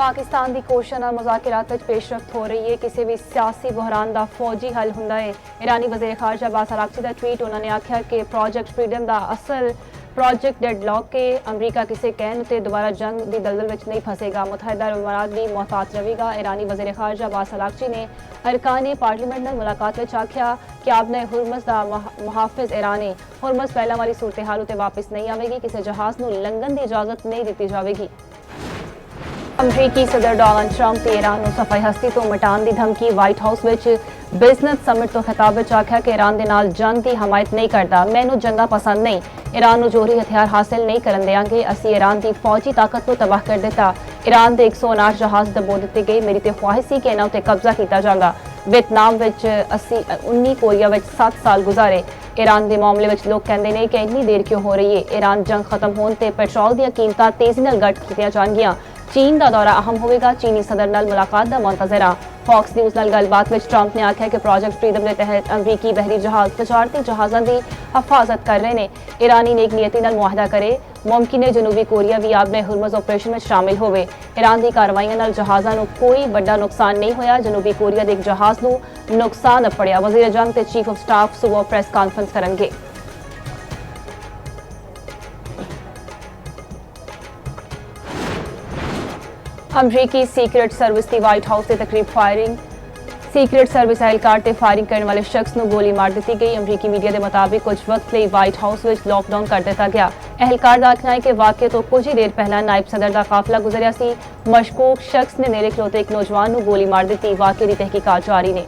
पाकिस्तान की कोशिश नाल मुज़ाकरात विच पेशरफ्त हो रही है। किसी भी सियासी बहरान का फौजी हल हुंदा है। ईरानी वज़ीर ख़ारजा अब्बास अराग़ची का ट्वीट, उन्होंने आख्या कि प्रोजेक्ट फ्रीडम का असल प्रोजेक्ट डेडलॉक के अमरीका किसी कहन उत्ते दोबारा जंग की दलदल में नहीं फंसेगा। मुतहदा अरब अमारात भी मोहतात रहेगा। ईरानी वज़ीर ख़ारजा अब्बास अराग़ची ने अरकान पार्लियामेंट नाल मुलाकात में आख्या कि आबने हुरमज़ का मुहाफ़िज़ ईरान है। हुरमज़ पहला वाली सूरत हाल उत्ते वापस नहीं आएगी। किसी जहाज़ नूं लंघन की इजाज़त नहीं दी जाएगी। अमरीकी सदर डोनाल्ड ट्रंप ने ईरान को सफाई हस्ती तो मटाने की धमकी। व्हाइट हाउस में बिजनेस समिट तो खिताब में आख्या कि ईरान के नाल जंग की हमायत नहीं करता। मैनू जंगा पसंद नहीं। ईरान को जोहरी हथियार हासिल नहीं करन देंगे। असी ईरान की फौजी ताकत को तबाह कर दिता। ईरान के 159 जहाज़ दबो दिते गए। मेरी तो ख्वाहिश सी कि इन्हां उत्ते कब्जा किया जाएगा। वियतनाम विच असी 19 कोरिया विच 7 साल गुजारे। ईरान के मामले में लोग कहते हैं कि इन्नी देर क्यों हो रही है। ईरान जंग खत्म होने ते पेट्रोल दी कीमतां तेजी नाल घट कीतियां जाणगियां। चीन का दौरा अहम होगा। चीनी सदर नाल मुलाकात का मुंतजर हाँ। फॉक्स न्यूज़ नाल गलबात में ट्रंप ने आख्या कि प्रोजेक्ट फ्रीडम के तहत अमरीकी बहरी जहाज़ तजारती जहाज़ों की हिफाजत कर रहे हैं। ईरानी नेक नीयती नाल मुआहदा करे। मुमकिन है जनूबी कोरिया भी आबने हुरमज़ ऑपरेशन में शामिल होवे। ईरान की कार्रवाइयों नाल जहाज़ों को कोई बड़ा नुकसान नहीं होया। जनूबी कोरिया के एक जहाज़ को नुकसान पड़िया। वज़ीर जंग ते चीफ ऑफ स्टाफ सुबह प्रेस कॉन्फ्रेंस करेंगे। अमरीकी सीक्रेट सर्विस की व्हाइट हाउस से तकरीब फायरिंग। सीक्रेट सर्विस एहलकार ते फायरिंग करने वाले शख्स को गोली मार दी गई। अमरीकी मीडिया के मुताबिक कुछ वक्त लिए व्हाइट हाउस में लॉकडाउन कर दिया गया। एहलकार का आखना है कि वाकये तो कुछ ही देर पहला नायब सदर का काफिला गुजरिया सी। मशकूक शख्स ने नेड़े खलोते एक नौजवान को गोली मार दी। वाकये की तहकीकात जारी ने।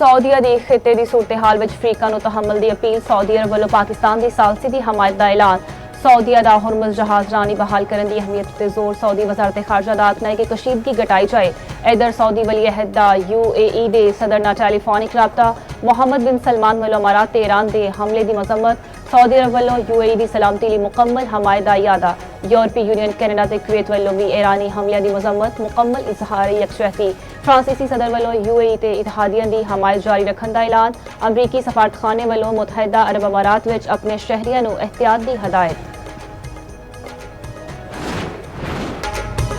सऊदीया के खिते की सूरत हाल में अफ्रीका को तहम्मुल की अपील। सऊदी अरब वालों पाकिस्तान की सालसी की हमायत का ऐलान। सऊदीया का हुरमज़ जहाज़ रानी बहाल करने की अहमियत पर जोर। सऊदी वज़ारत ख़ारजा का आखना है कि कशीदगी घटाई जाए। इधर सऊदी वली अहद का UAE के सदर नाल टेलीफोनिक रबता। मोहम्मद बिन सलमान वालों अमारात ते ईरान के हमले की मजम्मत। सऊदी अरब वालों UAE की सलामती लिए मुकम्मल हमायत का इरादा। यूरोपीय यूनियन कैनेडा ते कुवैत वालों भी ईरानी हमलों की मजम्मत। मुकम्मल इजहार यकजहती। फ्रांसीसी सदर वालों UAE ते इत्तेहादियों की हमायत जारी रखने का ऐलान। अमरीकी सफारतखाने वालों मुतहदा अरब अमारात विच अपने शहरियों को एहतियात की हदायत।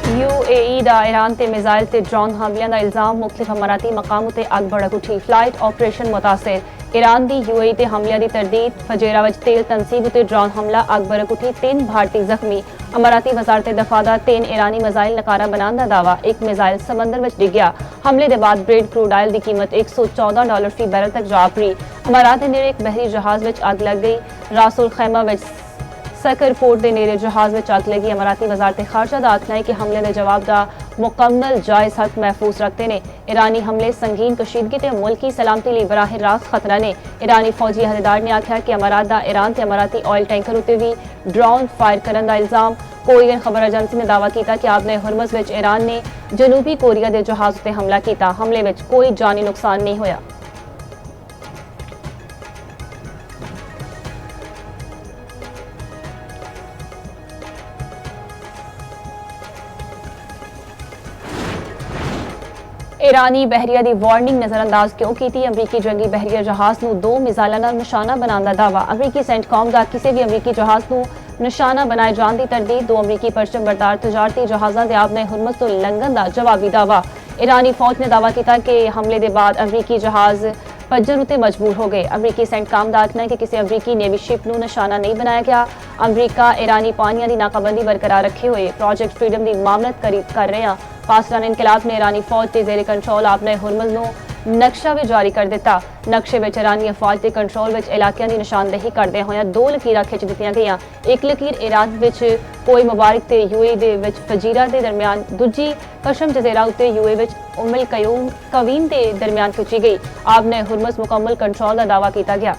UAE का ईरान ते मिसाइल ते ड्रोन हमलों का इल्जाम। मुख्तलिफ अमाराती मकामों ते अग भड़क उठी। फ्लाइट ऑपरेशन मुतासर। ईरान की UAE ते हमलों की तरदीद। फजेरा विच तेल तनसीब उत्ते ड्रोन हमला अग भड़क उठी। 3 भारतीय जख्मी। अमाराती वजारत दफा का 3 ईरानी मिसाइल नकारा बनाने का दावा। एक मिसाइल समंदर में डिग्या। हमले के बाद ब्रेड क्रूड ऑयल की कीमत $114 फी बैरल तक जा पड़ी। अमारात के नेड़े एक बहरी जहाज़ में अग लग गई। रासुल खैमा में सकर पोर्ट के नेड़े जहाज़ में अग लगी। अमाराती वजारत ख़ारजा का आखना है कि हमले के जवाब का मुकम्मल जायज़ हक महफूज रखते हैं। ईरानी हमले संगीन कशीदगी ते मुल्की सलामती लिए बराह रास्त खतरा ने। ईरानी फौजी अहदेदार ने आख्या कि अमारात का ईरान के अमाराती ऑयल टैंकर उत्ते भी ड्रोन फायर करने का इल्जाम। कोरियन खबर एजेंसी ने दावा किया कि आबने हुरमज़ विच ईरान ने जनूबी कोरिया के जहाज़ उत्ते हमला किया। हमले में कोई जानी नुकसान नहीं होया। ईरानी बहरिया की वार्निंग नज़रअंदाज क्यों की थी। अमरीकी जंगी बहरिया जहाज़ को 2 मिसाइलों नाल निशाना बनाने का दावा। अमरीकी सेंटकॉम का किसी भी अमरीकी जहाज़ को निशाना बनाए जाने की तरदीद। 2 अमरीकी परचम बरदार तजारती जहाज़ों के आबने हुरमज़ तो लंघन का जवाबी दावा। ईरानी फौज ने दावा किया कि हमले के बाद अमरीकी जहाज़ भज्जन उत्ते मजबूर हो गए। अमरीकी सेंटकॉम का आखना है कि किसी अमरीकी नेवी शिप को निशाना नहीं बनाया गया। अमरीका ईरानी पानियों की नाकाबंदी बरकरार रखे हुए प्रोजेक्ट फ्रीडम की मामलत कर रहे हैं। पाकिस्तान इनकलाब ने ईरानी फौज के जेर कंट्रोल आपने हुरमज़ को नक्शा भी जारी कर दिता। नक्शे में ईरानी फौज के कंट्रोल में इलाकों की निशानदेही करदे होया 2 लकीर खिंच दी गई। एक लकीर ईरान में कोई मुबारक ते UAE दे फजीरा के दरमियान। दूजी कशम जजेरा उत्ते UAE में उम्मुल कवीम के दरमियान खिंची गई। आपने हुरमज़ मुकम्मल कंट्रोल का दावा किया गया।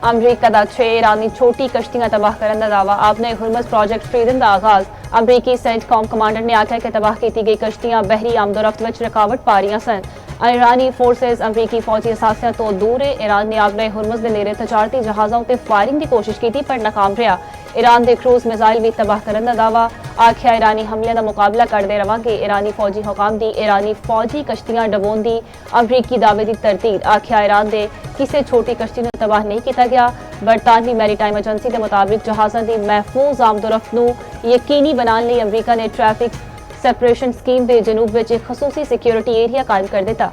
अमरीका का 6 ईरानी छोटी कश्तियां तबाह करने का दावा। आपने हुरमज़ प्रोजेक्ट फ्रीडम का आगाज। अमरीकी सेंटकॉम कमांडर ने आख्या कि तबाह की गई कश्तियां बहरी आमदोरफ्त में रुकावट पा रही सन। ईरानी फोर्सेस अमरीकी फौजी असासियां तो दूर है। ईरान ने आगरे हुरमुज़ के नेड़े तजारती जहाज़ों ते फायरिंग की कोशिश की पर नाकाम रहा। ईरान के क्रूज मिसाइल भी तबाह करने का दावा। आख्या ईरानी हमले का मुकाबला करते रवांगे। ईरानी फौजी हुकाम की ईरानी फौजी कश्तियां डबोन की अमरीकी दावे की तरदीद। आख्या ईरान के किसी छोटी कश्ती को तबाह नहीं किया गया। बरतानवी मैरीटाइम एजेंसी के मुताबिक जहाज़ों की महफूज आमदोरफ्त को यकीनी बनाने लिए अमरीका ने ट्रैफिक सैपरेशन स्कीम के जनूब में एक खसूसी सिक्योरिटी एरिया कायम कर दिता।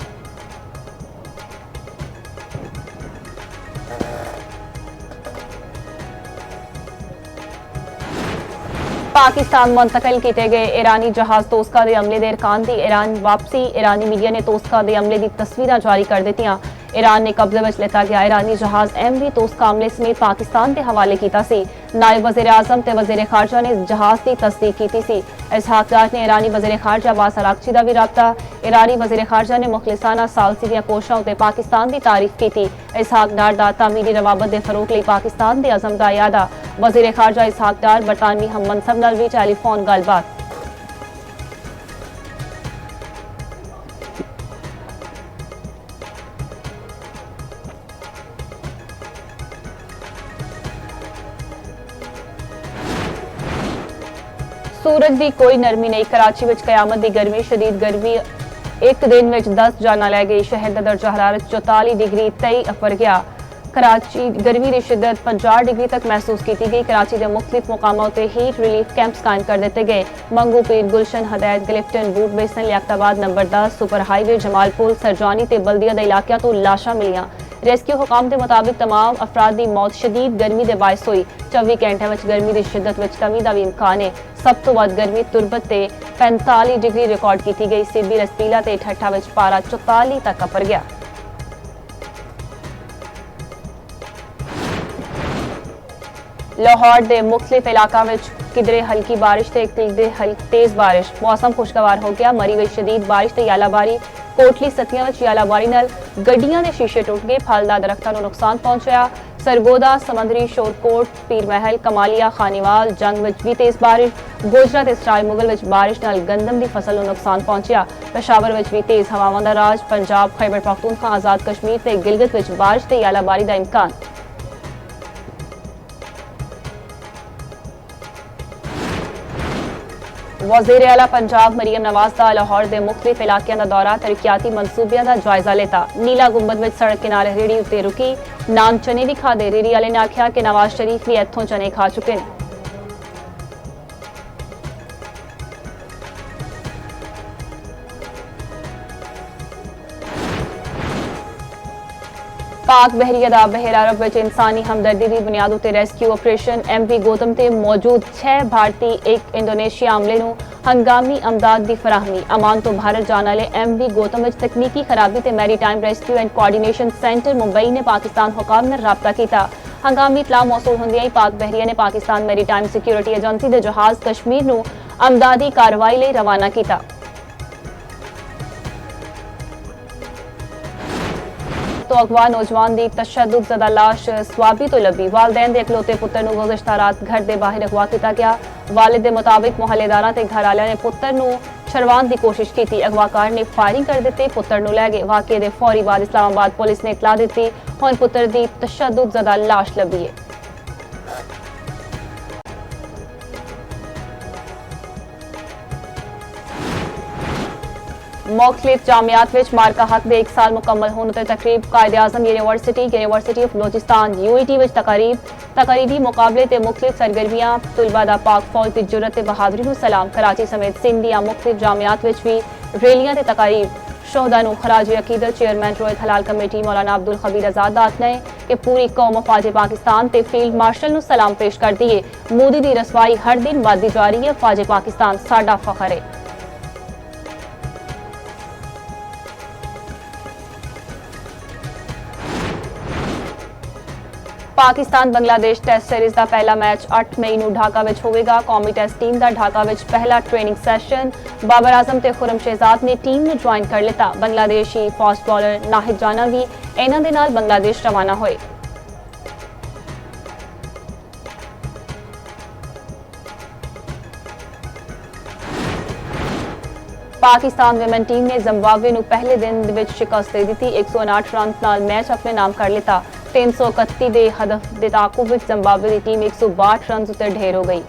पाकिस्तान मुंतकिल किए गए ईरानी जहाज तोस्का के अमले के अरकान की ईरान वापसी। ईरानी मीडिया ने तोस्का के अमले की तस्वीरें जारी कर दित्तियां। ईरान ने कब्जे में लिता गया ईरानी जहाज MV तोस्का अमले समेत पाकिस्तान के हवाले किया सी। नायब वज़ीर आज़म ते वज़ीर खारजा ने जहाज की तस्दीक की सी। इसहाक डार ने ईरानी वज़ीर खारजा अब्बास अरागची का भी रबता। ईरानी वज़ीर खारजा ने मुखलिसाना सालसी दी कोशिशों ते पाकिस्तान की तारीफ की थी। इसहाक डार दा तामीरी रवाबत के फरोग लिए पाकिस्तान के अज़म का यादा। वज़ीर खारजा इसहाक डार बरतानवी हम मनसब नाल भी टेलीफोन गलबात। सूरज की कोई नरमी नहीं। कराची में कयामत की गर्मी शदीद गर्मी एक दिन में 10 जाना लै गई। शहर का दर्जा हरारत 44 डिग्री 23 अपर गया। कराची गर्मी की शिद्दत 50 डिग्री तक महसूस की गई। कराची के मुख्तलिफ मुकामों पर हीट रिलीफ कैंप्स कायम कर दिए गए। मंगू पीर, गुलशन, हदैत, गिलिफ्टन, बूट बेसन, Liaquatabad number 10, super highway, Jamalpur, Sarjani ते बल्दिया के इलाकों तो लाशा मिलियां। रेस्क्यू हुकाम के मुताबिक तमाम अफराद की मौत शदीद गर्मी के बायस हुई। 24 घंटे में गर्मी की शिद्दत में कमी का भी इम्कान है। सब तो वध गर्मी तुरबत से 45 डिग्री रिकॉर्ड की गई। सिरबी, रसपीला ते ठट्ठा में पारा 44 तक अपर गया। लाहौर के मुख्तलिफ इलाकों में किधरे हल्की बारिश ते किधरे तेज बारिश। मौसम खुशगवार हो गया। मरी हुई शदीद बारिश ते यालाबारी। कोटली सतियां में यालाबारी नाल गड्डियां के शीशे टुट गए। फलदार दरख्तां को नुकसान पहुंचा। सरगोदा, समंदरी, शोरकोट, पीर महल, कमालिया, खानीवाल, जंग में भी तेज बारिश। गोजरा ते सराय मुगल में बारिश नाल गंदम की फसल को नुकसान पहुंचा। पेशावर में भी तेज हवावां दा राज। पंजाब, खैबर पख्तूनख्वा, आजाद कश्मीर ते गिलगित में बारिश ते यालाबारी का इम्कान। वज़ीर आला पंजाब मरीम नवाज का लाहौर के मुख्तलिफ इलाकों का दौरा। तरक्याती मनसूबियां का जायजा लेता। नीला गुंबद में सड़क किनारे रेहड़ी उत्ते रुकी। नान चने भी खादे। रेहड़ी वाले ने आख्या कि नवाज शरीफ भी इत्थों चने खा चुके हैं। पाक बहरीया दा बहर अरब में इंसानी हमदर्दी की बुनियाद उत्ते रेस्क्यू ऑपरेशन। MV गोतम ते मौजूद 6 भारती एक इंडोनेशिया अमले नूं हंगामी अमदाद की फराहमी। अमान तो भारत जाने वाले MV गोतम में तकनीकी खराबी ते maritime rescue and coordination centre Mumbai ने पाकिस्तान हुकाम ने राबता किया। हंगामी इतला मौसूल होंदियां ही पाक बहरीया ने पाकिस्तान मैरीटाइम सिक्योरिटी एजेंसी के जहाज कश्मीर नूं अमदादी कार्रवाई लिए रवाना किया। तो अगवा नौजवान की तशद्दुद ज़दा लाश स्वाबी तो लभी। वालदैन के इकलौते पुत्र को गुज़श्ता रात घर के बाहर अगवा किया गया। वालिद के मुताबिक मुहल्लेदारां ते घर वालियां ने पुत्र को छड़वाने की कोशिश की थी। अगवाकार ने फायरिंग कर दी। पुत्र को लै गए। वाक़े के फौरी बाद इस्लामाबाद पुलिस ने इतला दी। हुण पुत्र की तशद्दुद ज़दा लाश लभी है। मुख्तलिफ जामियात में मार्का हक दे 1 साल मुकम्मल होने ते तकरीब। कायदे आज़म यूनिवर्सिटी ऑफ बलोचिस्तान UAT में तकरीबी मुकाबले ते मुख्तलिफ सरगर्मियां। तुलबा दा पाक फौज की जुर्रत ते बहादुरी को सलाम। कराची समेत सिंध दियां मुख्तलिफ जामियात में भी रैलियां ते तकरीब। शोहदा नूं खराज अकीदत। चेयरमैन रोयत हलाल कमेटी मौलाना अब्दुल खबीर आजाद दा आखना है कि पूरी कौम फौज पाकिस्तान ते फील्ड मार्शल नूं सलाम पेश करती है। मोदी की रसवाई हर दिन बढ़ती जा रही है। फौज पाकिस्तान साडा फखर है। पाकिस्तान बांग्लादेश टेस्ट सीरीज का पहला मैच 8 मई को ढाका में होगा। कौमी टेस्ट टीम का ढाका में पहला ट्रेनिंग सैशन। बाबर आजम ते खुरम शहजाद ने टीम में ज्वाइन कर लिया। बांग्लादेशी फास्ट बॉलर नाहिद जाना भी इन्हां दे नाल बांग्लादेश रवाना होए। ਪਾਕਿਸਤਾਨ ਵਿਮਨ ਟੀਮ ਨੇ ਜ਼ਿੰਬਾਬਵੇ ਨੂੰ ਪਹਿਲੇ ਦਿਨ ਦੇ ਵਿੱਚ ਸ਼ਿਕਸਤ ਦੇ ਦਿੱਤੀ। 159 ਰਨ ਨਾਲ ਮੈਚ ਆਪਣੇ ਨਾਮ ਕਰ ਲਿੱਤਾ। 331 ਦੇ ਹਦਫ ਦੇ ਤਾਕੁਬ ਵਿੱਚ ਜ਼ਿੰਬਾਬਵੇ ਦੀ ਟੀਮ 162 ਰਨ ਉੱਤੇ ਢੇਰ ਹੋ ਗਈ।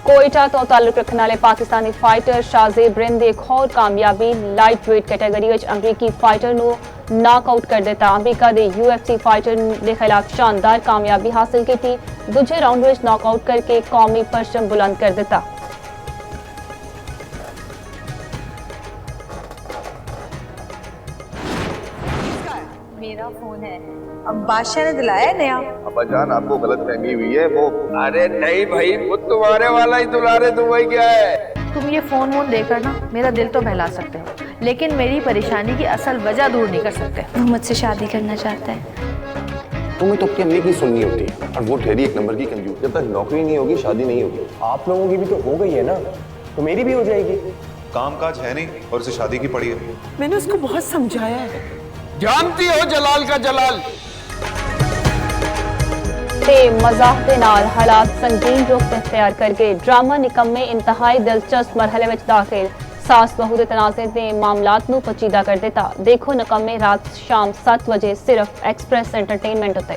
कोयटा तो ताल्लुक रखने वाले पाकिस्तानी फाइटर शाहजेब रिंद की एक और कामयाबी लाइट वेट कैटेगरी में अमरीकी फाइटर को नॉकआउट कर दिता। अमरीका के UFC फाइटर के खिलाफ शानदार कामयाबी हासिल की थी। दूजे राउंड में नॉकआउट करके कौमी परचम बुलंद कर दिता। मेरा फोन है, अब बादशाह ने दिलाया है नया। अब्बा जान आपको गलत फहमी हुई है वो। अरे नहीं भाई, वो तुम्हारे वाला ही दुलारे दुबई क्या है। तुम ये फोन वोन देकर ना मेरा दिल तो बहला सकते हो, लेकिन मेरी परेशानी की असल वजह दूर नहीं कर सकते। वो मुझसे शादी करना चाहता है। तुम्हें तो अपनी अम्मी की सुननी होती है और वो ठहरी एक नंबर की कंजूस। जब तक नौकरी नहीं होगी शादी नहीं होगी। आप लोगों की भी तो हो गई है ना, तो मेरी भी हो जाएगी। काम काज है नहीं और उसे शादी की पड़ी है। मैंने उसको बहुत समझाया है। जानती हो जलाल का जलाल। ते मजाक के नाल हालात संगीन रुख इख्तियार करके ड्रामा निकम्मे इंतहाई दिलचस्प मरहले में दाखिल। सास बहू के तनाज़े ने मामलात नूं पचीदा कर दिता। देखो निकम्मे रात शाम 7 बजे सिर्फ एक्सप्रेस एंटरटेनमेंट उत्ते।